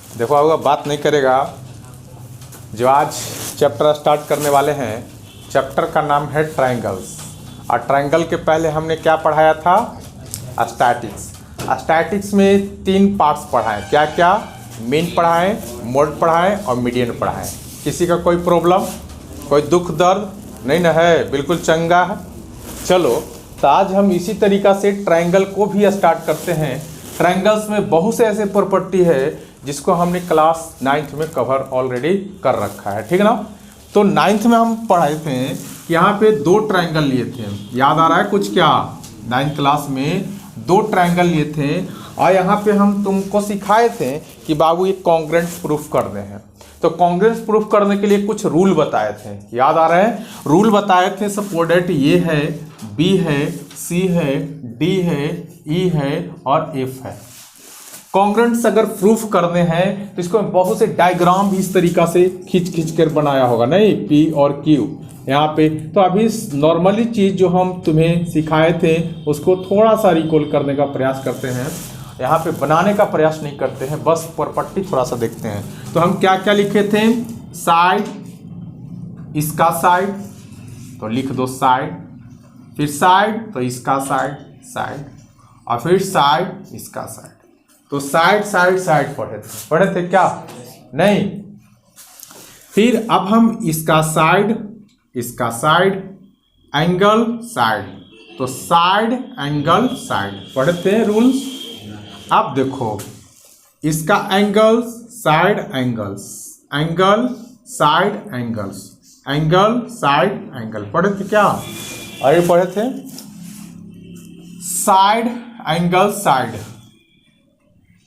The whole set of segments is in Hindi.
देखो आगे बात नहीं करेगा। जो आज चैप्टर स्टार्ट करने वाले हैं, चैप्टर का नाम है ट्रायंगल्स। और ट्रायंगल के पहले हमने क्या पढ़ाया था? स्टैटिक्स। स्टैटिक्स में 3 पार्ट्स पढ़ाएं। क्या क्या? मीन पढ़ाएं, मोड पढ़ाएं और मीडियन पढ़ाएं। किसी का कोई प्रॉब्लम, कोई दुख दर्द नहीं ना है? बिल्कुल चंगा है। चलो, तो आज हम इसी तरीक़ा से ट्रायंगल को भी स्टार्ट करते हैं। ट्रायंगल्स में बहुत से ऐसे प्रॉपर्टी है जिसको हमने क्लास 9th में कवर ऑलरेडी कर रखा है, ठीक है ना। तो 9th में हम पढ़ाए थे कि यहाँ पे 2 ट्रायंगल लिए थे। याद आ रहा है कुछ? क्या 9th क्लास में 2 ट्रायंगल लिए थे और यहाँ पे हम तुमको सिखाए थे कि बाबू ये कॉन्ग्रुएंस प्रूफ करने हैं। तो कॉन्ग्रुएंस प्रूफ करने के लिए कुछ रूल बताए थे। याद आ रहे हैं? रूल बताए थे। सपोज दैट ये है, बी है, सी है, डी है, ई है और एफ है। कॉन्ग्रुएंस अगर प्रूफ करने हैं तो इसको बहुत से डायग्राम भी इस तरीका से खींच कर बनाया होगा, नहीं? पी और क्यू यहाँ पे। तो अभी नॉर्मली चीज़ जो हम तुम्हें सिखाए थे उसको थोड़ा सा रिकॉल करने का प्रयास करते हैं। यहाँ पे बनाने का प्रयास नहीं करते हैं, बस प्रॉपर्टी थोड़ा सा देखते हैं। तो हम क्या क्या लिखे थे? साइड, इसका साइड तो लिख दो साइड, फिर साइड तो इसका साइड, साइड, और फिर साइड इसका साइड। तो साइड साइड साइड पढ़े थे क्या? नहीं। फिर अब हम इसका साइड, एंगल साइड, तो साइड एंगल साइड पढ़े थे रूल्स। अब देखो इसका angle side angles, angle side angles, angle side angle पढ़े थे क्या? अरे पढ़े थे साइड एंगल साइड,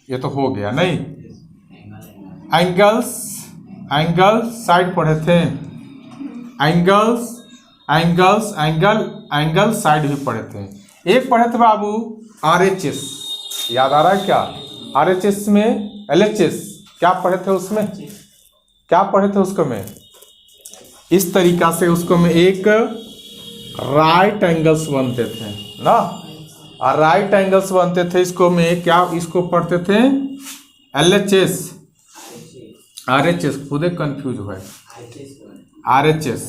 ये तो हो गया, नहीं? एंगल्स एंगल साइड पढ़े थे, angles angles angle angle side भी पढ़े थे। एक पढ़े थे बाबू RHS, याद आ रहा है क्या? RHS में LHS क्या पढ़े थे? उसमें क्या पढ़े थे उसको में? इस तरीका से उसको में एक राइट एंगल्स बनते थे ना, और राइट एंगल्स बनते थे। इसको में क्या, इसको पढ़ते थे LHS, RHS खुद कंफ्यूज हुआ है, RHS।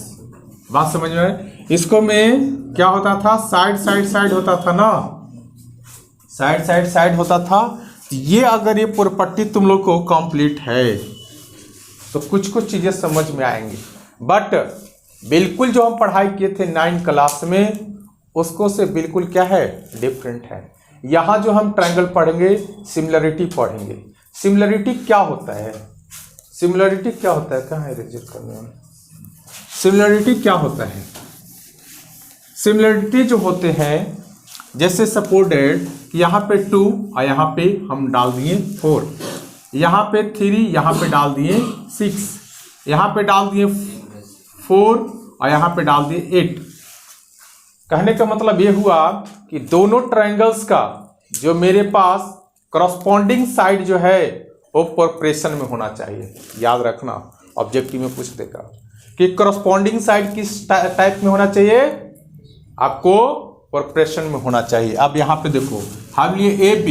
बात समझ में आए? इसको में क्या होता था? साइड साइड साइड होता था ना, साइड साइड साइड होता था। ये अगर ये प्रॉपर्टी तुम लोग को कंप्लीट है तो कुछ कुछ चीजें समझ में आएंगी। बट बिल्कुल जो हम पढ़ाई किए थे 9th क्लास में उसको से बिल्कुल क्या है? डिफरेंट है। यहाँ जो हम ट्रायंगल पढ़ेंगे, सिमिलरिटी पढ़ेंगे। सिमिलरिटी क्या होता है? सिमिलरिटी क्या होता है? कहाँ है रिजेक्ट करने में? सिमिलरिटी क्या होता है? सिमिलरिटी जो होते हैं, जैसे सपोज दैट यहाँ पे 2 और यहाँ पे हम डाल दिए 4, यहाँ पे 3, यहाँ पे डाल दिए 6, यहाँ पे डाल दिए 4 और यहाँ पे डाल दिए 8। कहने का मतलब ये हुआ कि दोनों ट्रायंगल्स का जो मेरे पास करस्पॉन्डिंग साइड जो है वो प्रोपोर्शन में होना चाहिए। याद रखना, ऑब्जेक्टिव में पूछ देगा कि करस्पॉन्डिंग साइड किस टाइप में होना चाहिए? आपको प्रोपोर्शन में होना चाहिए। अब यहाँ पे देखो हम लिए AB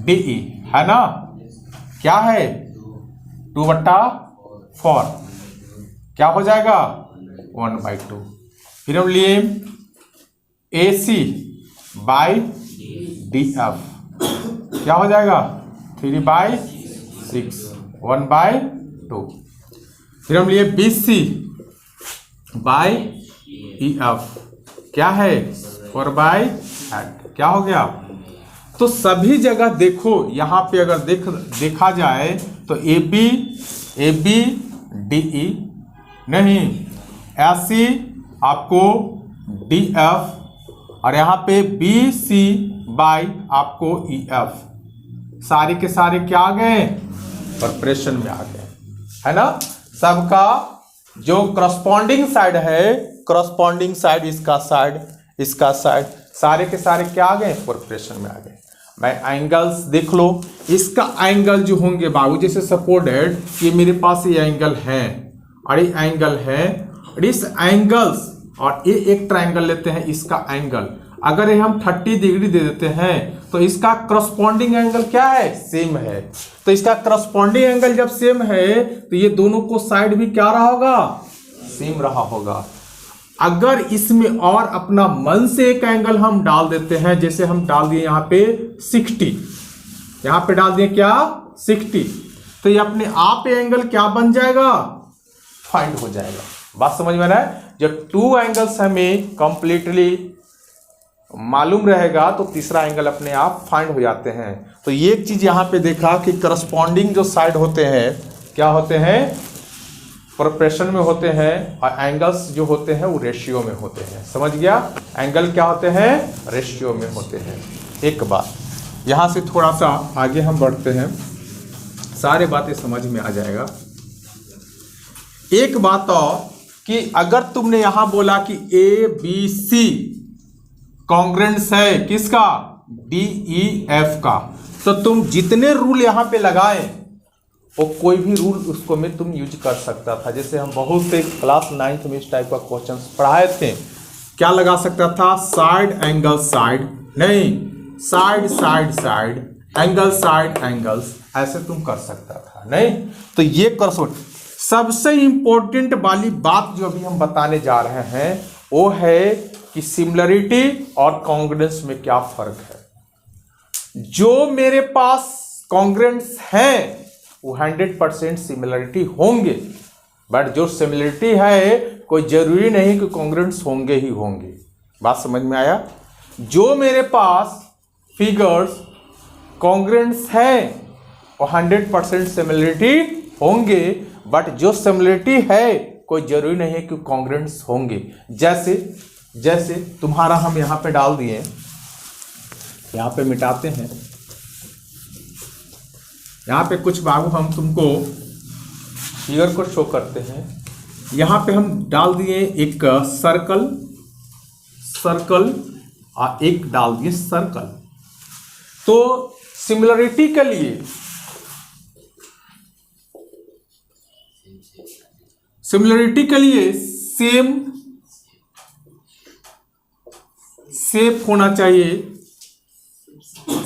DE है ना, क्या है? 2/4 क्या हो जाएगा? 1/2। फिर हम लिए AC बाई DF क्या हो जाएगा? 3/6, 1/2। फिर हम लिए BC बाई EF क्या है? 4/8 क्या हो गया? तो सभी जगह देखो, यहाँ पे अगर देखा जाए तो AB DE नहीं, AC आपको DF और यहाँ पे BC बाई आपको EF, सारे के सारे क्या आ गए? प्रोपोर्शन में आ गए, है ना। सबका जो करस्पॉन्डिंग साइड है, करस्पॉन्डिंग साइड, इसका साइड, इसका साइड, सारे के सारे क्या आ गए? प्रोपोर्शन में आ गए। मैं एंगल्स देख लो, इसका एंगल जो होंगे बाबू, जैसे सपोज दैट कि मेरे पास ये एंगल है और ये एंगल है, और इस एंगल्स और ये एक ट्रायंगल लेते हैं, इसका एंगल अगर ये हम 30 डिग्री दे देते हैं तो इसका करस्पॉन्डिंग एंगल क्या है, सेम है। तो इसका करस्पॉन्डिंग एंगल जब सेम है तो ये दोनों को साइड भी क्या रहा होगा, सेम रहा होगा। अगर इसमें और अपना मन से एक एंगल हम डाल देते हैं, जैसे हम डाल दिए यहाँ पे 60, यहाँ पे डाल दिए क्या 60, तो ये अपने आप एंगल क्या बन जाएगा, फाइंड हो जाएगा। बात समझ में आ रहा है। जब टू एंगल्स हमें कंप्लीटली मालूम रहेगा तो तीसरा एंगल अपने आप फाइंड हो जाते हैं। तो ये एक चीज यहां पे देखा कि करस्पॉन्डिंग जो साइड होते हैं क्या होते हैं, प्रोपोर्शन में होते हैं, और एंगल्स जो होते हैं वो रेशियो में होते हैं। समझ गया, एंगल क्या होते हैं, रेशियो में होते हैं। एक बात यहां से थोड़ा सा आगे हम बढ़ते हैं, सारे बातें समझ में आ जाएगा। एक बात और कि अगर तुमने यहां बोला कि ए बी सी कॉन्ग्रेंस है किसका, डी ई एफ का, तो तुम जितने रूल यहां पे लगाए वो कोई भी रूल उसको में तुम यूज कर सकता था। जैसे हम बहुत से क्लास 9th में इस टाइप का क्वेश्चन पढ़ाए थे, क्या लगा सकता था, साइड एंगल साइड, नहीं side side side, angle side angles, ऐसे तुम कर सकता था, नहीं। तो ये कर सकते। सबसे इंपॉर्टेंट वाली बात जो अभी हम बताने जा रहे हैं वो है कि सिमिलरिटी और कॉन्ग्रुएंस में क्या फर्क है। जो मेरे पास कॉन्ग्रुएंस हैं वो 100% सिमिलरिटी होंगे, बट जो सिमिलरिटी है कोई जरूरी नहीं कि कॉन्ग्रुएंस होंगे ही होंगे। बात समझ में आया। जो मेरे पास फिगर्स कॉन्ग्रुएंस हैं वो 100% सिमिलरिटी होंगे, बट जो सिमिलरिटी है कोई जरूरी नहीं है कि कॉन्ग्रुएंस होंगे। जैसे तुम्हारा हम यहाँ पे डाल दिए, यहाँ पे मिटाते हैं, यहाँ पे कुछ बाबू हम तुमको फिगर को शो करते हैं। यहाँ पे हम डाल दिए एक सर्कल और एक डाल दिए सर्कल। तो सिमिलरिटी के लिए सेम शेप होना चाहिए,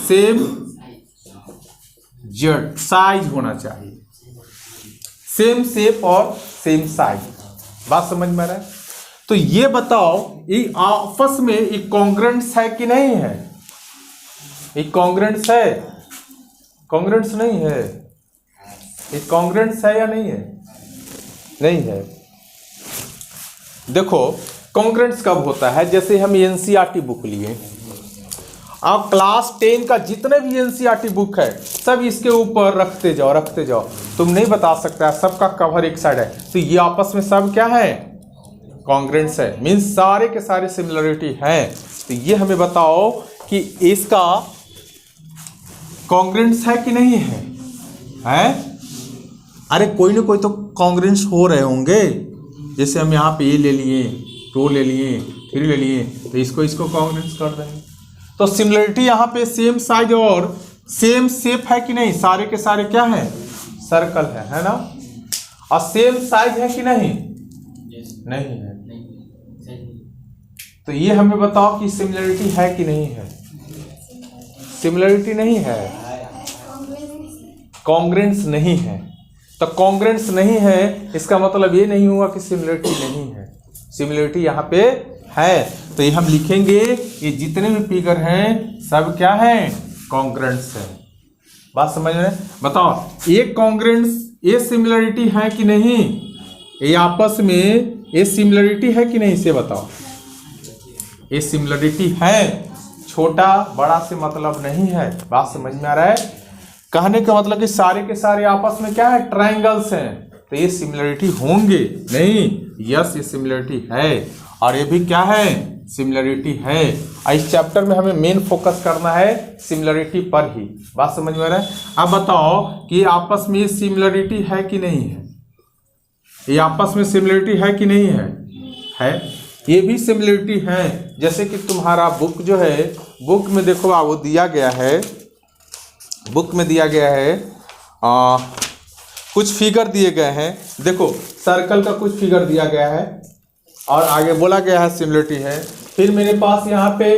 सेम जेड साइज होना चाहिए, सेम शेप और सेम साइज। बात समझ में आ रहा है। तो ये बताओ ये आपस में एक कॉन्ग्रुएंस है कि नहीं है, एक कॉन्ग्रुएंस है, कॉन्ग्रुएंस नहीं है, एक कॉन्ग्रुएंस है या नहीं है, नहीं है। देखो कॉन्ग्रुएंस कब होता है, जैसे हम एनसीईआरटी बुक लिए, आप क्लास 10 का जितने भी एनसीईआरटी बुक है सब इसके ऊपर रखते जाओ, तुम नहीं बता सकता है, सबका कवर एक साइड है, तो ये आपस में सब क्या है, कॉन्ग्रुएंस है, मीन्स सारे के सारे सिमिलरिटी हैं। तो ये हमें बताओ कि इसका कॉन्ग्रुएंस है कि नहीं है, अरे कोई ना कोई तो कॉन्ग्रुएंस हो रहे होंगे। जैसे हम यहाँ पे ये ले लिए, 2 ले लिए, 3 ले लिए, तो इसको कॉन्ग्रुएंस कर देंगे। तो सिमिलरिटी यहाँ पे सेम साइज और सेम शेप है कि नहीं, सारे के सारे क्या है, सर्कल है ना। और सेम साइज है कि नहीं, नहीं है। तो ये हमें बताओ कि सिमिलरिटी है कि नहीं है, सिमिलरिटी नहीं है, कॉन्ग्रुएंस नहीं है। तो कॉन्ग्रुएंस नहीं है इसका मतलब ये नहीं हुआ कि सिमिलरिटी नहीं है, सिमिलरिटी यहाँ पे है। तो ये हम लिखेंगे ये जितने भी फिगर हैं सब क्या हैं, कॉन्ग्रुएंस है। बात समझ में, बताओ ये कॉन्ग्रुएंस, ये सिमिलरिटी है कि नहीं, ये आपस में ये सिमिलरिटी है कि नहीं, इसे बताओ। ये सिमिलरिटी है, छोटा बड़ा से मतलब नहीं है। बात समझ में आ रहा है। कहने का मतलब कि सारे के सारे आपस में क्या है, ट्रायंगल्स हैं, तो ये सिमिलरिटी होंगे नहीं, यस ये सिमिलरिटी है, और ये भी क्या है, सिमिलरिटी है। इस चैप्टर में हमें मेन फोकस करना है सिमिलरिटी पर ही। बात समझ में आ रहा है। अब बताओ कि आपस में ये सिमिलरिटी है कि नहीं है, ये आपस में सिमिलरिटी है कि नहीं है, ये भी सिमिलरिटी है। जैसे कि तुम्हारा बुक जो है, बुक में देखो वो दिया गया है, बुक में दिया गया है कुछ फिगर दिए गए हैं। देखो सर्कल का कुछ फिगर दिया गया है और आगे बोला गया है सिमिलरिटी है। फिर मेरे पास यहाँ पे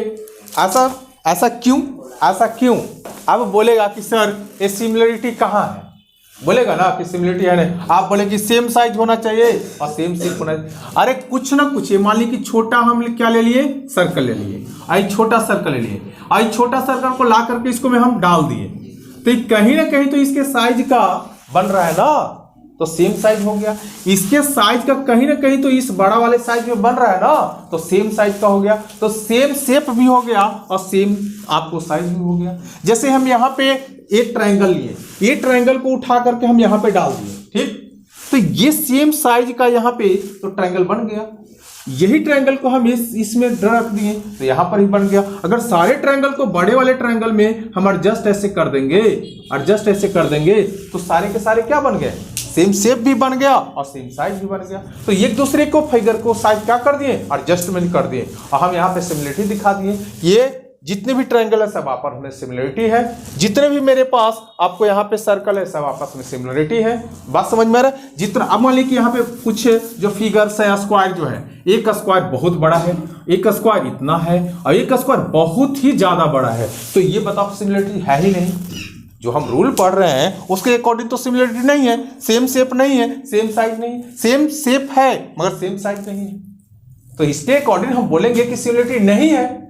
ऐसा क्यों, ऐसा क्यों? अब बोलेगा कि सर ये सिमिलरिटी कहाँ है, बोलेगा ना कि सिमिलरिटी है नहीं। आप बोले कि सेम साइज होना चाहिए और सेम शेप होना चाहिए। अरे कुछ ना कुछ, ये मान ली कि छोटा हम क्या ले लिए, सर्कल ले लिए, आई छोटा सर्कल ले लिए, आई छोटा सर्कल को ला करके इसको में हम डाल दिए, तो कहीं ना कहीं तो इसके साइज का बन रहा है ना, तो सेम साइज हो गया। इसके साइज का कहीं ना कहीं तो इस बड़ा वाले साइज में बन रहा है ना, तो सेम साइज का हो गया, तो सेम शेप भी हो गया और सेम आपको साइज भी हो गया। जैसे हम यहाँ पे एक ट्रायंगल लिए, ये ट्रायंगल को उठा करके हम यहाँ पे डाल दिए, ठीक, तो ये सेम साइज का यहाँ पे तो ट्रायंगल बन गया। यही ट्रायंगल को हम इसमें रख दिए तो यहाँ पर ही बन गया। अगर सारे ट्रायंगल को बड़े वाले ट्रायंगल में हम एडजस्ट ऐसे कर देंगे, तो सारे के सारे क्या बन गए, सेम शेप भी बन गया और सेम साइज भी बन गया। तो एक दूसरे को फिगर को साइज क्या कर दिए, एडजस्टमेंट कर दिए, और हम यहाँ पे सिमिलरिटी दिखा दिए। ये जितने भी ट्रायंगल है सब आपस में सिमिलरिटी है, जितने भी मेरे पास आपको यहाँ पे सर्कल है सब आपस में सिमिलरिटी है। बात समझ में आ रहा है? जितना अब मान लीजिए कि यहाँ पे कुछ जो फिगर्स है, स्क्वायर जो है, एक स्क्वायर बहुत बड़ा है, एक स्क्वायर इतना है और एक स्क्वायर बहुत ही ज्यादा बड़ा है, तो ये बताओ सिमिलरिटी है ही नहीं। जो हम रूल पढ़ रहे हैं उसके अकॉर्डिंग तो सिमिलरिटी नहीं है, सेम शेप नहीं है, सेम साइज नहीं, सेम शेप है मगर सेम साइज नहीं है, तो इसके अकॉर्डिंग हम बोलेंगे कि सिमिलरिटी नहीं है।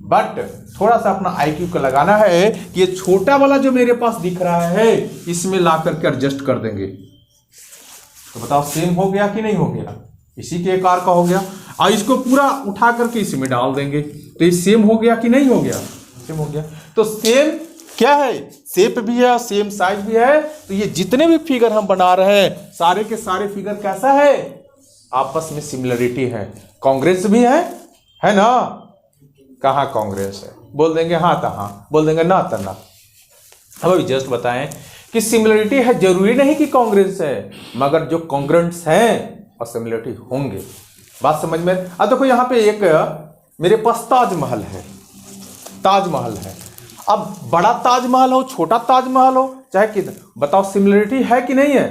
बट थोड़ा सा अपना IQ को लगाना है कि ये छोटा वाला जो मेरे पास दिख रहा है इसमें ला करके एडजस्ट कर देंगे, तो बताओ सेम हो गया कि नहीं हो गया, इसी के आकार का हो गया। और इसको पूरा उठा करके इसी में डाल देंगे, तो ये सेम हो गया कि नहीं हो गया, सेम हो गया। तो सेम क्या है, शेप भी है, सेम साइज भी है। तो ये जितने भी फिगर हम बना रहे हैं सारे के सारे फिगर कैसा है, आपस में सिमिलरिटी है, कांग्रेस भी है ना। कहाँ कांग्रेस है, बोल देंगे हाँ तो हाँ, बोल देंगे ना तो ना। अब अभी जस्ट बताएं कि सिमिलरिटी है, जरूरी नहीं कि कांग्रेस है, मगर जो कांग्रेंट्स हैं और सिमिलरिटी होंगे। बात समझ में? अब देखो यहाँ पे एक मेरे पास ताजमहल है, ताजमहल है। अब बड़ा ताजमहल हो, छोटा ताजमहल हो, चाहे किधर, बताओ सिमिलरिटी है कि नहीं है।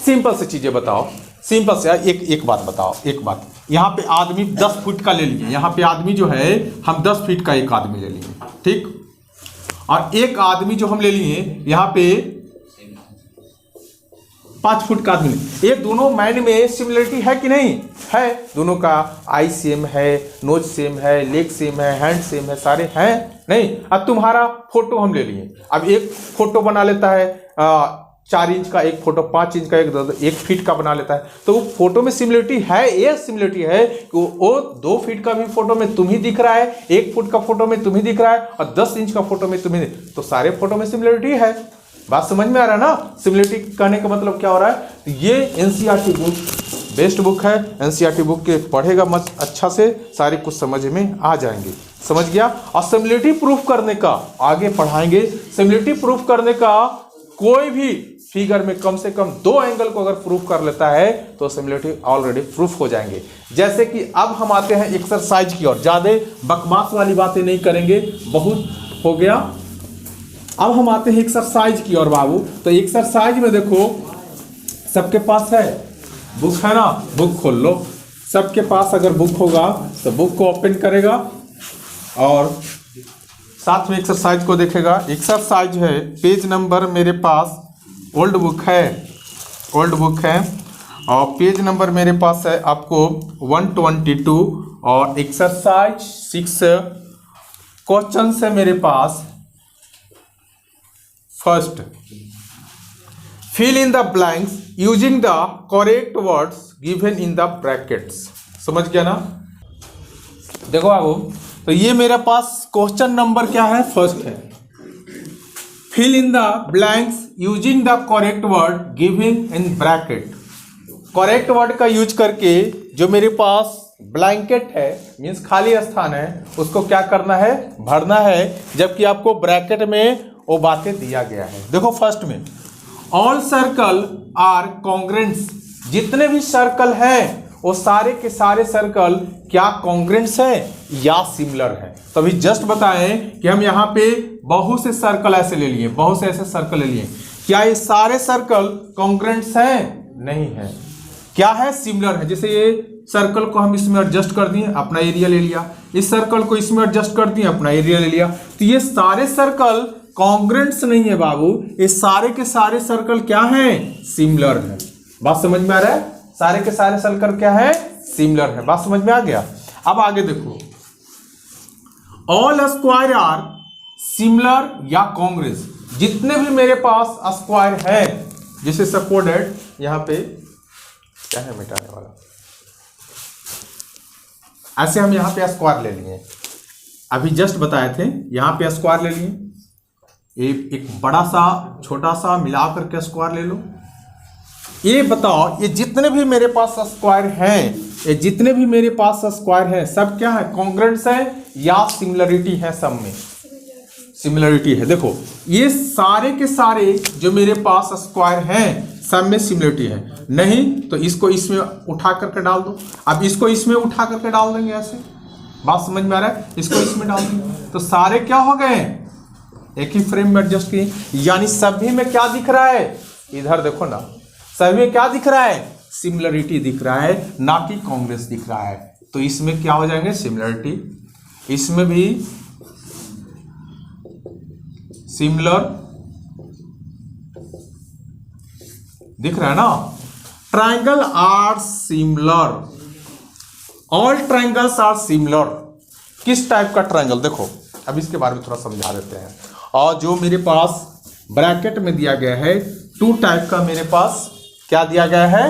सिंपल से चीजें बताओ, सिंपल से एक बात बताओ, एक बात। यहाँ पे आदमी 10 फुट का ले लिए, यहाँ पे आदमी जो है हम 10 फीट का एक आदमी ले लिए, ठीक, और एक आदमी जो हम ले लिए यहाँ पे 5 फुट का आदमी। ये दोनों मैन में सिमिलरिटी है कि नहीं है, दोनों का आई सेम है, नोज सेम है, लेग सेम है, हैंड सेम है, सारे हैं नहीं। अब तुम्हारा फोटो हम ले लिए, अब एक फोटो बना लेता है 4 इंच का, एक फोटो 5 इंच का, एक फीट का बना लेता है, तो वो फोटो में सिमिलरिटी है, ये सिमिलरिटी है कि वो 2 फीट का भी फोटो में तुम ही दिख रहा है, 1 फुट का फोटो में तुम ही दिख रहा है और 10 इंच का फोटो में तुम्हें, तो सारे फोटो में सिमिलरिटी है। बात समझ में आ रहा है ना, सिमिलरिटी कहने का मतलब क्या हो रहा है। तो ये एनसीईआरटी बुक बेस्ट बुक है, एनसीईआरटी बुक के पढ़ेगा मत अच्छा से, सारे कुछ समझ में आ जाएंगे, समझ गया। और सिमिलरिटी प्रूफ करने का आगे पढ़ाएंगे, सिमिलरिटी प्रूफ करने का कोई भी फिगर में कम से कम 2 एंगल को अगर प्रूफ कर लेता है तो सिमिलरिटी ऑलरेडी प्रूफ हो जाएंगे। जैसे कि अब हम आते हैं एक्सरसाइज की ओर, ज्यादा बकवास वाली बातें नहीं करेंगे, बहुत हो गया। अब हम आते हैं एक्सरसाइज की ओर बाबू। तो एक्सरसाइज में देखो सबके पास है बुक, है ना, बुक खोल लो। सबके पास अगर बुक होगा तो बुक को ओपन करेगा और साथ में एक्सरसाइज को देखेगा। एक्सरसाइज है, पेज नंबर मेरे पास ओल्ड बुक है, ओल्ड बुक है और पेज नंबर मेरे पास है आपको 122 और एक्सरसाइज 6 क्वेश्चन है मेरे पास। First, fill in the blanks using the correct words given in the brackets. समझ गया ना। देखो बाबू, तो ये मेरे पास क्वेश्चन नंबर क्या है, फर्स्ट है, fill in the blanks using the correct word given in bracket. Correct word का यूज करके जो मेरे पास ब्लैंकेट है, मीन्स खाली स्थान है, उसको क्या करना है, भरना है, जबकि आपको ब्रैकेट में वो बातें दिया गया है। देखो फर्स्ट में ऑल सर्कल आर कॉन्ग्रेंट्स, जितने भी सर्कल हैं वो सारे के सारे सर्कल क्या कॉन्ग्रेंट्स है या सिमिलर है। तो अभी जस्ट बताएं कि हम यहाँ पे बहुत से सर्कल ऐसे ले लिए, बहुत से ऐसे सर्कल ले लिए, क्या ये सारे सर्कल कॉन्ग्रेंट्स हैं, नहीं है, क्या है, सिमिलर है। जैसे ये सर्कल को हम इसमें एडजस्ट कर दिए, अपना एरिया ले लिया, इस सर्कल को इसमें एडजस्ट कर दिए, अपना एरिया ले लिया। तो ये सारे सर्कल कॉन्ग्रुएंट्स नहीं है बाबू, ये सारे के सारे सर्कल क्या हैं, सिमिलर है। बात समझ में आ रहा है, सारे के सारे सर्कल क्या है, सिमिलर है। बात समझ में आ गया। अब आगे देखो, ऑल स्क्वायर आर सिमिलर या कॉन्ग्रुएंस, जितने भी मेरे पास स्क्वायर है, जैसे सपोर्टेड यहां पे क्या है मिटाने वाला, ऐसे हम यहां पे स्क्वायर ले लिए, अभी जस्ट बताए थे, यहां पे स्क्वायर ले लिए, एक बड़ा सा छोटा सा मिलाकर के स्क्वायर ले लो। ये बताओ, ये जितने भी मेरे पास स्क्वायर हैं, ये जितने भी मेरे पास स्क्वायर हैं, सब क्या है, कॉन्ग्रुएंट्स है या सिमिलरिटी है, सब में सिमिलरिटी है। देखो ये सारे के सारे जो मेरे पास स्क्वायर हैं, सब में सिमिलरिटी है। नहीं तो इसको इसमें उठा करके डाल दो। अब इसको इसमें उठा करके डाल देंगे, ऐसे बात समझ में आ रहा है, इसको इसमें डाल देंगे तो सारे क्या हो गए, एक ही फ्रेम में एडजस्ट किए। यानी सभी में क्या दिख रहा है, इधर देखो ना, सभी में क्या दिख रहा है, सिमिलरिटी दिख रहा है, ना कि कॉन्ग्रुएंस दिख रहा है। तो इसमें क्या हो जाएंगे, सिमिलरिटी, इसमें भी सिमिलर दिख रहा है ना। Triangle are similar, all triangles are similar. किस टाइप का ट्राइंगल, देखो अब इसके बारे में थोड़ा समझा देते हैं। और जो मेरे पास ब्रैकेट में दिया गया है, टू टाइप का मेरे पास क्या दिया गया है,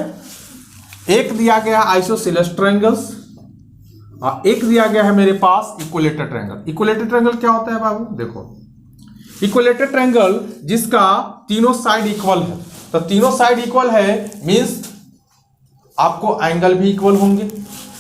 एक दिया गया है आइसोसेलेस ट्रायंगल्स और एक दिया गया है मेरे पास इक्विलेटरल ट्रायंगल। इक्विलेटरल ट्रायंगल क्या होता है बाबू, देखो इक्विलेटरल ट्रायंगल जिसका तीनों साइड इक्वल है, तो तीनों साइड इक्वल है मींस आपको एंगल भी इक्वल होंगे,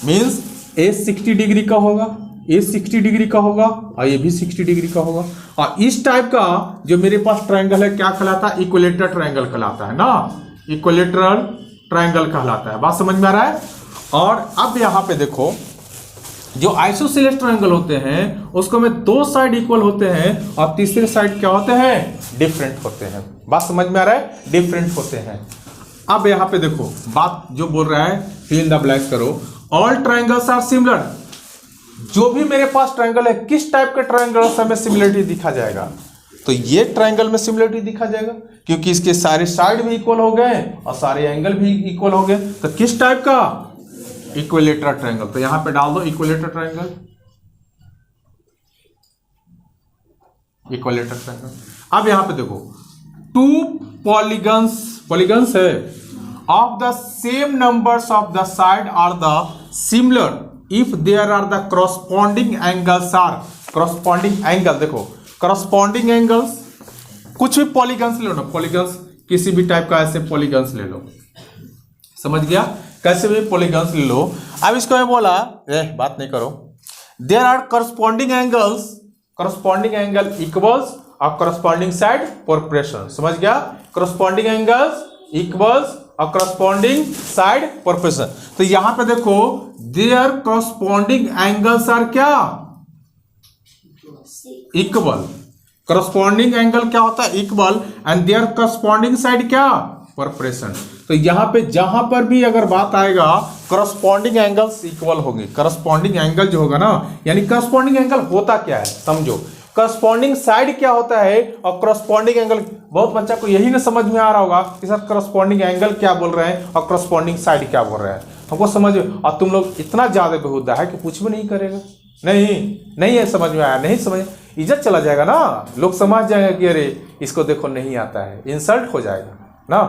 मींस ए 60 डिग्री का होगा, ए 60 डिग्री का होगा और ये भी 60 डिग्री का होगा। और इस टाइप का जो मेरे पास ट्रायंगल है क्या कहलाता है, इक्विलेटरल ट्रायंगल कहलाता है ना, इक्विलेटरल ट्रायंगल कहलाता है। बात समझ में आ रहा है। और अब यहां पे देखो, जो आइसोसेलेस ट्रायंगल होते हैं उसको में दो साइड इक्वल होते हैं और तीसरे साइड क्या होते हैं, डिफरेंट होते हैं। बात समझ में आ रहा है, डिफरेंट होते हैं। अब यहां पे देखो बात जो बोल रहा है, फिल इन द ब्लैंक करो। ऑल ट्रायंगल्स आर सिमिलर, जो भी मेरे पास ट्रायंगल है, किस टाइप के ट्रायंगल में सिमिलरिटी दिखा जाएगा, तो ये ट्रायंगल में सिमिलरिटी दिखा जाएगा क्योंकि इसके सारे साइड भी इक्वल हो गए और सारे एंगल भी इक्वल हो गए। तो किस टाइप का, इक्विलेटरल ट्रायंगल। तो यहां पे डाल दो इक्विलेटरल ट्रायंगल, इक्विलेटरल ट्रायंगल। अब यहां पे देखो, टू पॉलीगन्स, पॉलीगन्स है of the same numbers of the side are the similar if there are the corresponding angles are, corresponding angle, देखो करस्पॉन्डिंग एंगल्स, कुछ भी पॉलीगन्स ले लो ना, पॉलीगन्स किसी भी टाइप का ऐसे पॉलीगन्स ले लो, समझ गया, कैसे भी पॉलीगन्स ले लो। अब इसको मैं बोला, बात नहीं करो, there are corresponding angles, corresponding angle equals और करस्पॉन्डिंग साइड प्रोपोर्शन, समझ गया, करस्पॉन्डिंग एंगल्स इक्वल्स और करस्पॉन्डिंग साइड प्रोपोर्शन। तो यहां पे देखो, देयर करस्पॉन्डिंग एंगल्स आर क्या, इक्वल, करस्पॉन्डिंग एंगल क्या होता है, equal, and their corresponding side क्या, प्रोपोर्शन। तो यहां पे जहां पर भी अगर बात आएगा करस्पॉन्डिंग एंगल्स इक्वल होंगे, करस्पॉन्डिंग एंगल जो होगा ना, यानी करस्पॉन्डिंग एंगल होता क्या है समझो, करस्पॉन्डिंग साइड क्या होता है और करस्पॉन्डिंग एंगल, बहुत बच्चा को यही ना समझ में आ रहा होगा कि सर करस्पॉन्डिंग एंगल क्या बोल रहे हैं और करस्पॉन्डिंग साइड क्या बोल रहे हैं, हमको समझ। और तुम लोग इतना ज्यादा बेहुदा है कि कुछ भी नहीं करेगा, नहीं है, समझ में आया, नहीं समझ, इज्जत चला जाएगा ना, लोग समझ जाएंगे कि अरे इसको देखो नहीं आता है, इंसल्ट हो जाएगा ना,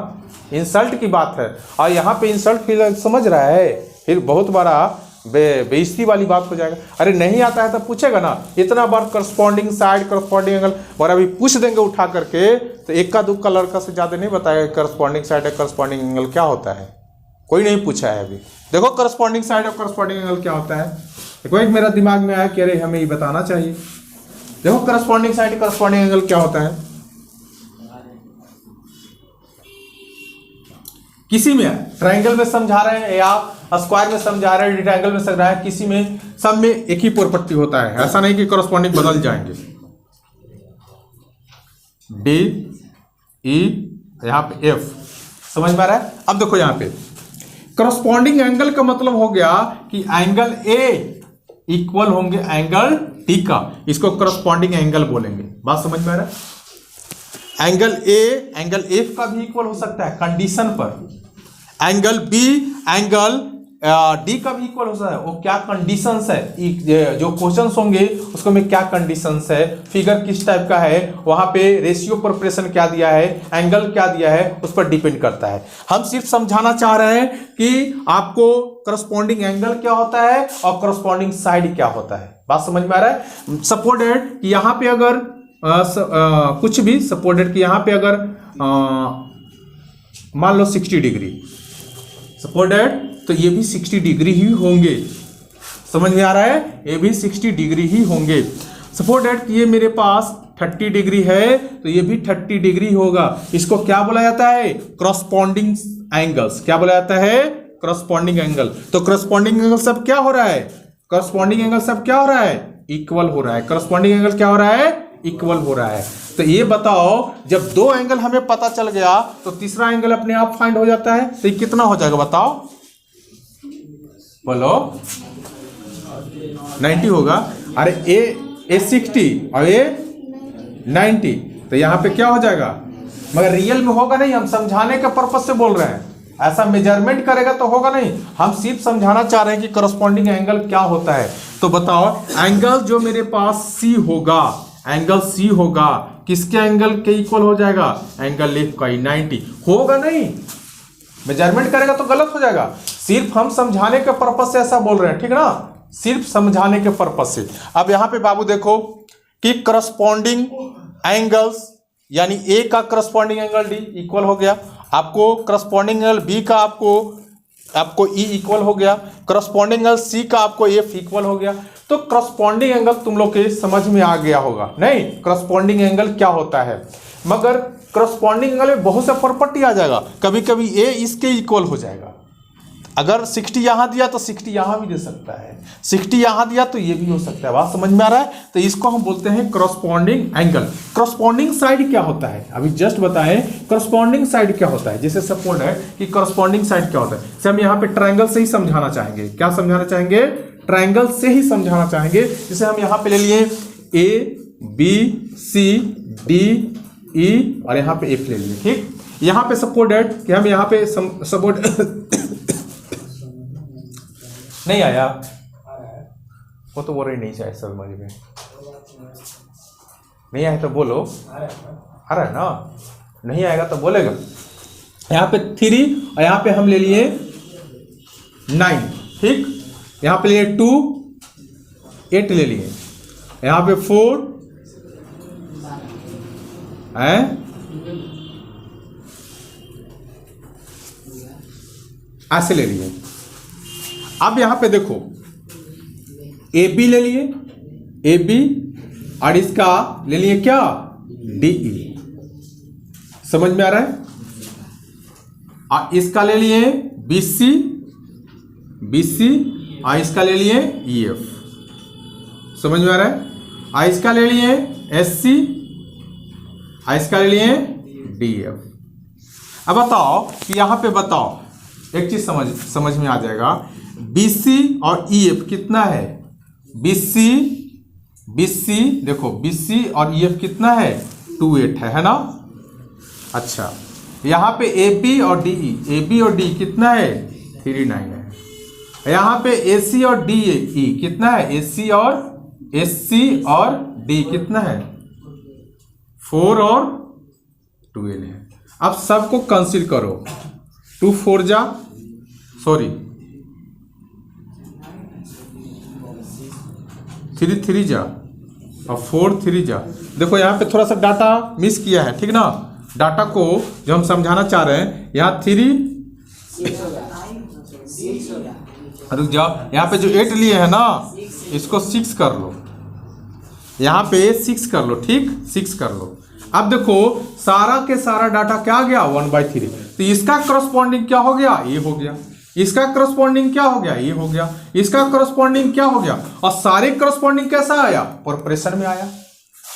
इंसल्ट की बात है। और यहाँ पे इंसल्ट फिर समझ रहा है, फिर बहुत बड़ा बेइज्जती वाली बात हो जाएगा। अरे नहीं आता है तो पूछेगा ना, इतना बार करस्पॉन्डिंग साइड, करस्पॉन्डिंग एंगल, और अभी पूछ देंगे उठा करके तो इक्का दुक्का लड़का से ज़्यादा नहीं बताएगा करस्पॉन्डिंग साइड और करस्पॉन्डिंग एंगल क्या होता है, कोई नहीं पूछा है अभी। देखो करस्पॉन्डिंग साइड और करस्पॉन्डिंग एंगल क्या होता है, एक मेरा दिमाग में आया कि अरे हमें ये बताना चाहिए। देखो करस्पॉन्डिंग साइड, करस्पॉन्डिंग एंगल क्या होता है, किसी में ट्रायंगल में समझा रहे हैं या स्क्वायर में समझा रहे हैं, रेक्टेंगल में समझा रहे हैं, किसी में सब में एक ही प्रॉपर्टी होता है, ऐसा नहीं कि करस्पॉन्डिंग बदल जाएंगे। डी ई यहां पे एफ, समझ में आ रहा है। अब देखो यहां पे करस्पॉन्डिंग एंगल का मतलब हो गया कि एंगल ए इक्वल होंगे एंगल टी का, इसको करस्पॉन्डिंग एंगल बोलेंगे। बात समझ में आ रहा है? एंगल एफ का भी इक्वल हो सकता है कंडीशन पर, एंगल बी एंगल डी का भी इक्वल हो सकता है। वो क्या कंडीशंस है, जो क्वेश्चंस होंगे उसको में क्या कंडीशंस है, फिगर किस टाइप का है, वहां पे रेशियो प्रोपोर्शन क्या दिया है, एंगल क्या दिया है, उस पर डिपेंड करता है। हम सिर्फ समझाना चाह रहे हैं कि आपको करस्पॉन्डिंग एंगल क्या होता है और करस्पॉन्डिंग साइड क्या होता है। बात समझ में आ रहा है? सपोर्टेड कि यहां पे अगर कुछ भी सपोर्टेड कि यहां पे अगर मान लो 60 डिग्री सपोर्टेड, तो ये भी 60 डिग्री ही होंगे। समझ में आ रहा है? ये भी 60 डिग्री ही होंगे। सपोर्टेड कि ये मेरे पास 30 डिग्री है तो ये भी 30 डिग्री होगा। इसको क्या बोला जाता है? Corresponding angles. क्या बोला जाता है? Corresponding angle. तो करस्पॉन्डिंग एंगल सब क्या हो रहा है? करस्पॉन्डिंग एंगल सब क्या हो रहा है? इक्वल हो रहा है। करस्पॉन्डिंग एंगल क्या हो रहा है? इक्वल हो रहा है। तो ये बताओ, जब दो एंगल हमें पता चल गया तो तीसरा एंगल अपने आप फाइंड हो जाता है। तो ये कितना हो जाएगा बताओ, बोलो? 90 होगा। अरे ए 60 और ये 90, तो यहां पे क्या हो जाएगा? मगर रियल में होगा नहीं, हम समझाने के पर्पज से बोल रहे हैं। ऐसा मेजरमेंट करेगा तो होगा नहीं, हम सिर्फ समझाना चाह रहे हैं कि करस्पॉन्डिंग एंगल क्या होता है। तो बताओ, एंगल जो मेरे पास सी होगा, एंगल सी होगा किसके एंगल के इक्वल हो जाएगा? एंगल एफ का। 90 होगा नहीं, मेजरमेंट करेगा तो गलत हो जाएगा। सिर्फ हम समझाने के पर्पज से ऐसा बोल रहे हैं, ठीक ना? सिर्फ समझाने के पर्पज से। अब यहां पे बाबू देखो कि करस्पॉन्डिंग एंगल्स यानी ए का करस्पॉन्डिंग एंगल डी इक्वल हो गया, आपको करस्पॉन्डिंग एंगल बी का आपको ई इक्वल हो गया, करस्पॉन्डिंग एंगल सी का आपको एफ इक्वल हो गया। तो करस्पॉन्डिंग एंगल तुम लोग के समझ में आ गया होगा नहीं, करस्पॉन्डिंग एंगल क्या होता है। मगर करस्पॉन्डिंग एंगल में बहुत सा प्रॉपर्टी आ जाएगा। कभी कभी ए इसके इक्वल हो जाएगा। अगर 60 यहां दिया तो 60 यहां भी दे सकता है, 60 यहां दिया तो ये भी हो सकता है। बात समझ में आ रहा है? तो इसको हम बोलते हैं करस्पॉन्डिंग एंगल। करस्पॉन्डिंग साइड क्या होता है अभी जस्ट बताएं। करस्पॉन्डिंग साइड क्या होता है? जैसे सपोज है कि करस्पॉन्डिंग साइड क्या होता है, जैसे हम यहाँ पे ट्रायंगल से ही समझाना चाहेंगे। क्या समझाना चाहेंगे? ट्रायंगल से ही समझाना चाहेंगे। जैसे हम यहाँ पे ले लिए A B C D E और यहाँ पे एफ ले लिए, ठीक। यहाँ पे सपोर्टेड कि हम यहाँ पे सपोर्ट नहीं आया, वो तो बोल रही नहीं चाहिए समझ में नहीं आया तो बोलो, आ रहा है ना? नहीं आएगा तो बोलेगा। यहाँ पे 3 और यहाँ पे हम ले लिए 9, ठीक। यहाँ पे लिए 2 8 ले लिए, यहाँ पे 4 है, ऐसे ले लिए। अब यहां पे देखो ए बी ले लिए, ए बी और इसका ले लिए क्या? D E. समझ में आ रहा है? और इसका ले लिए बी सी, बी सी और इसका ले लिए ई एफ। समझ में आ रहा है? और इसका ले लिए एस सी और इसका ले लिए डी एफ। अब बताओ कि यहां पे बताओ, एक चीज समझ में आ जाएगा। BC और EF कितना है? BC देखो BC और EF कितना है? 28 है ना? अच्छा, यहाँ पे AB और DE, AB और D कितना है? 39 है। यहाँ पे AC और DE कितना है? SC और D कितना है? 4 और 12 है। अब सबको कंसीडर करो। 2 4 जा, सॉरी 3 3 जा और 4 3 जा। देखो यहाँ पे थोड़ा सा डाटा मिस किया है, ठीक ना? डाटा को जो हम समझाना चाह रहे हैं, यहाँ 3 रुक जाओ, यहाँ पे जो 8 लिए है ना, इसको 6 कर लो, यहाँ पे 6 कर लो, ठीक, 6 कर लो। अब देखो सारा के सारा डाटा क्या आ गया? 1/3। तो इसका करस्पॉन्डिंग क्या हो गया? ये हो गया। इसका करस्पॉन्डिंग क्या हो गया? ये हो गया। इसका करस्पॉन्डिंग क्या हो गया? और सारे करस्पॉन्डिंग कैसा आया? प्रोपोर्शन में आया।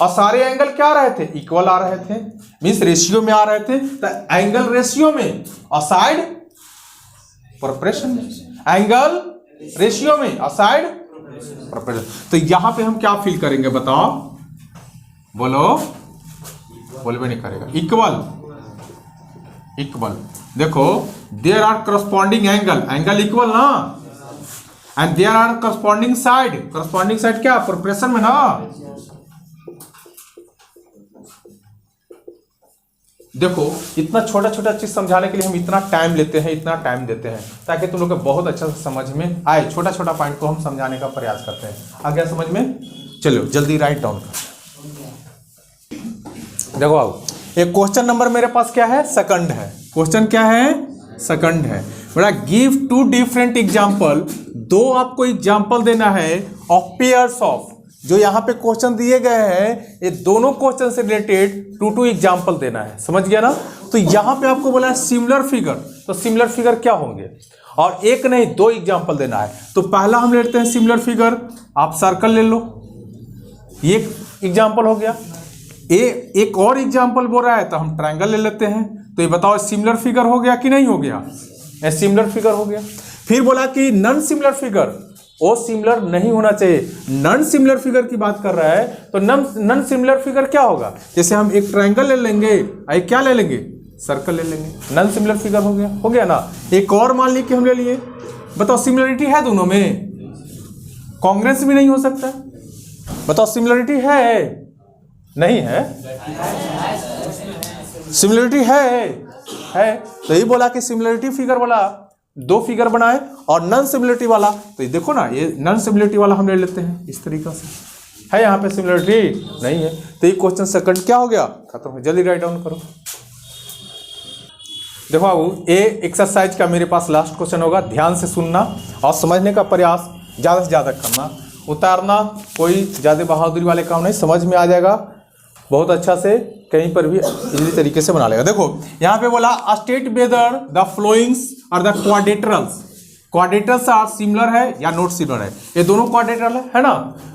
और सारे एंगल क्या आ रहे थे? इक्वल आ रहे थे, मींस रेशियो में आ रहे थे। तो एंगल रेशियो में और साइड प्रोपोर्शन में, एंगल रेशियो में और साइड प्रोपोर्शन। तो यहां पे हम क्या फील करेंगे बताओ, बोलो, बोलबे नहीं करेगा। इक्वल, इक्वल, देखो there are corresponding angle, angle equal ना, and there are corresponding side, corresponding side क्या प्रोपोर्शन में ना। देखो इतना छोटा छोटा चीज समझाने के लिए हम इतना टाइम लेते हैं, इतना टाइम देते हैं, ताकि तुम लोग को बहुत अच्छा से समझ में आए। छोटा छोटा पॉइंट को हम समझाने का प्रयास करते हैं। आ गया समझ में? चलो जल्दी राइट डाउन कर। देखो आओ, एक क्वेश्चन नंबर मेरे पास क्या है, सेकंड है। क्वेश्चन क्या है, सेकंड है। बेटा गिव टू डिफरेंट एग्जांपल, दो आपको एग्जांपल देना है ऑफ पेयर्स ऑफ, जो यहाँ पे क्वेश्चन दिए गए हैं ये दोनों क्वेश्चन से रिलेटेड टू एग्जांपल देना है। समझ गया ना? तो यहाँ पे आपको बोला है सिमिलर फिगर, तो सिमिलर फिगर क्या होंगे, और एक नहीं दो एग्जांपल देना है। तो पहला हम लेते हैं सिमिलर फिगर, आप सर्कल ले लो, ये एग्जांपल हो गया। एक और एग्जांपल बोल रहा है तो हम ट्रायंगल ले लेते हैं। तो ये बताओ सिमिलर फिगर हो गया कि नहीं हो गया? सिमिलर फिगर हो गया। फिर बोला कि नॉन सिमिलर फिगर, वो सिमिलर नहीं होना चाहिए। नॉन सिमिलर फिगर की बात कर रहा है, तो नॉन सिमिलर फिगर क्या होगा? जैसे हम एक ट्रायंगल ले लेंगे, एक क्या ले लेंगे, सर्कल ले लेंगे, नॉन सिमिलर फिगर हो गया ना। एक और मान ली कि हम ले लिए, बताओ सिमिलरिटी है दोनों में? कांग्रेंस भी नहीं हो सकता, बताओ सिमिलरिटी है नहीं है? सिमिलरिटी है। तो ये बोला कि सिमिलरिटी फिगर वाला दो फिगर बनाए, और नॉन सिमिलरिटी वाला, तो ये देखो ना, ये नॉन सिमिलरिटी वाला हम ले लेते हैं इस तरीका से। है यहाँ पे सिमिलरिटी नहीं है, तो ये क्वेश्चन सेकंड क्या हो गया, खत्म हो। जल्दी राइट डाउन करो। देखो बाबू, ये एक्सरसाइज का मेरे पास लास्ट क्वेश्चन होगा, ध्यान से सुनना और समझने का प्रयास ज़्यादा से ज़्यादा करना। उतारना कोई ज़्यादा बहादुरी वाले काम नहीं, समझ में आ जाएगा बहुत अच्छा से, कहीं पर भी इजी तरीके से बना लेगा। देखो यहाँ पे बोला स्टेट वेदर द फ्लोइंग्स और द क्वाड्रेटरल्स, क्वाड्रेटरल्स आर सिमिलर है या नॉट सिमिलर है। ये दोनों क्वाड्रेटरल है ना,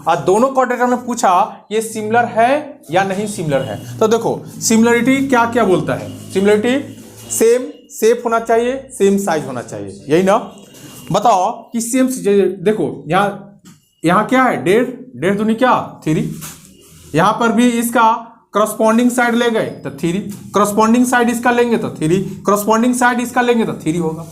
और दोनों क्वाड्रेटरल ने पूछा ये सिमिलर है या नहीं सिमिलर है। तो देखो सिमिलरिटी क्या क्या बोलता है, सिमिलरिटी सेम शेप होना चाहिए, सेम साइज होना चाहिए, यही ना। बताओ कि सेम, देखो यहाँ क्या है, 1.5 दूनी क्या 3, यहां पर भी इसका करस्पॉन्डिंग साइड ले गए तो 3, करस्पॉन्डिंग साइड इसका लेंगे तो 3, करस्पॉन्डिंग साइड इसका लेंगे तो 3 होगा।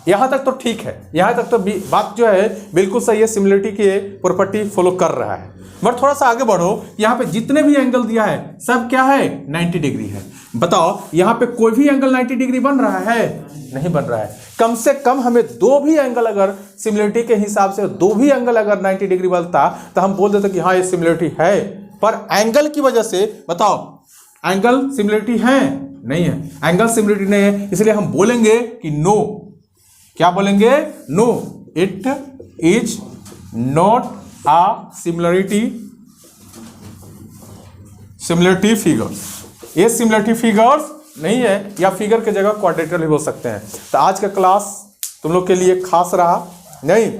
यहां तक तो ठीक है, यहां तक तो बात जो है बिल्कुल सही है, सिमिलरिटी के प्रॉपर्टी फॉलो कर रहा है। बट थोड़ा सा आगे बढ़ो, यहाँ पे जितने भी एंगल दिया है सब क्या है, 90 डिग्री है। बताओ यहाँ पे कोई भी एंगल 90 डिग्री बन रहा है? नहीं बन रहा है। कम से कम हमें दो भी एंगल, अगर सिमिलरिटी के हिसाब से दो भी एंगल अगर 90 डिग्री बनता तो हम बोल देते कि हाँ ये सिमिलरिटी है। पर एंगल की वजह से बताओ एंगल सिमिलरिटी है नहीं है, एंगल सिमिलरिटी नहीं है, इसलिए हम बोलेंगे कि नो। क्या बोलेंगे? No, it is not a similarity figures. ये सिमिलरिटी फिगर्स नहीं है, या फिगर के जगह क्वाड्रेटर भी हो सकते हैं। तो आज का क्लास तुम लोग के लिए खास रहा नहीं,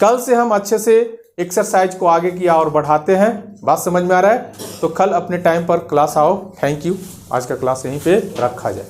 कल से हम अच्छे से एक्सरसाइज को आगे की और बढ़ाते हैं। बात समझ में आ रहा है? तो कल अपने टाइम पर क्लास आओ। Thank you. आज का क्लास यहीं पे रखा जाए।